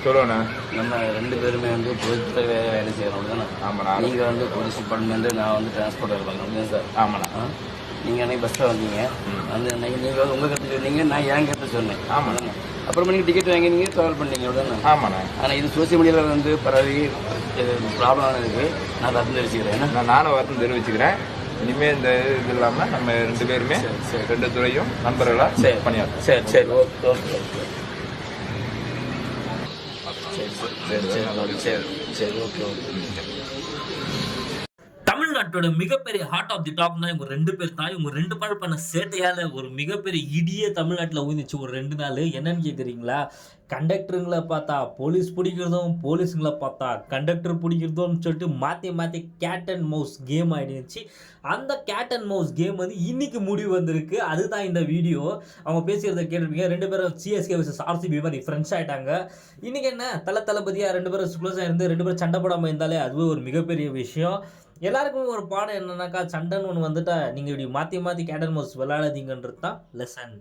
சொல்லுண்ணா. நம்ம 2 பேருமே வந்து பொதுத்துறை வேலை செய்கிறோம் தானே? ஆமாண்ணா. நீங்கள் வந்து போலீஸ் டிபார்ட்மெண்ட்டு, நான் வந்து டிரான்ஸ்போர்ட் வேலை பண்ணுறேன் சார். ஆமாண்ணா. நீங்கள் அன்றைக்கி பஸ்ஸில் வந்தீங்க, வந்து நீங்கள் வந்து உங்கள் கருத்து சொன்னீங்க, நான் என் கருத்து சொன்னேன். ஆமாண்ணா. அப்புறமா நீங்கள் டிக்கெட் வாங்கி நீங்கள் ட்ராவல் பண்ணீங்க தானே? ஆமாண்ணா. ஆனால் இது சோசியல் மீடியாவில் வந்து பரவி ப்ராப்ளம் ஆனதுக்கு நான் வருத்தம் தெரிவிச்சுக்கிறேன். நானும் வருத்தம் தெரிவிச்சுக்கிறேன். இனிமேல் இந்த இது இல்லாமல் நம்ம 2 பேருமே 2 துறையும் நண்பர்களாக பணியாற்றோம். சரி சரி ஓகே ஓகே ஓகே சரி ஓகே ஓகே. தமிழ்நாட்டோட மிகப்பெரிய ஹார்ட் ஆஃப் தி டாப் தான் இவங்க 2 பேர் தான். இவங்க 2 பேர் பண்ண சேட்டையால ஒரு மிகப்பெரிய இடியே தமிழ்நாட்டில் ஊந்துச்சு ஒரு 2 நாள். என்னன்னு கேட்குறீங்களா? கண்டக்டருங்களை பார்த்தா போலீஸ் பிடிக்கிறதும், போலீஸுங்களை பார்த்தா கண்டக்டர் பிடிக்கிறதும்னு சொல்லிட்டு மாற்றி மாற்றி கேட் அண்ட் மவுஸ் கேம் ஆகிடுச்சு. அந்த கேட் அண்ட் மவுஸ் கேம் வந்து இன்னைக்கு முடிவு வந்திருக்கு. அதுதான் இந்த வீடியோ. அவங்க பேசுகிறத கேட்டிருப்பீங்க. 2 பேரும் சிஎஸ்கே வர்சஸ் ஆர்சிபி மாதிரி ஃப்ரெண்ட்ஸ் ஆகிட்டாங்க. இன்றைக்கி என்ன தளபதியாக 2 பேரும் க்ளோஸாக இருந்து 2 பேரும் சண்டை போடாமல் இருந்தாலே அதுவே ஒரு மிகப்பெரிய விஷயம். எல்லாருக்கும் ஒரு பாடம் என்னன்னாக்கா, சண்டைன்னு ஒன்று வந்துட்டா நீங்கள் இப்படி மாற்றி மாற்றி கேட் அண்ட் மவுஸ் விளையாடாதீங்கன்றது தான் லெசன்.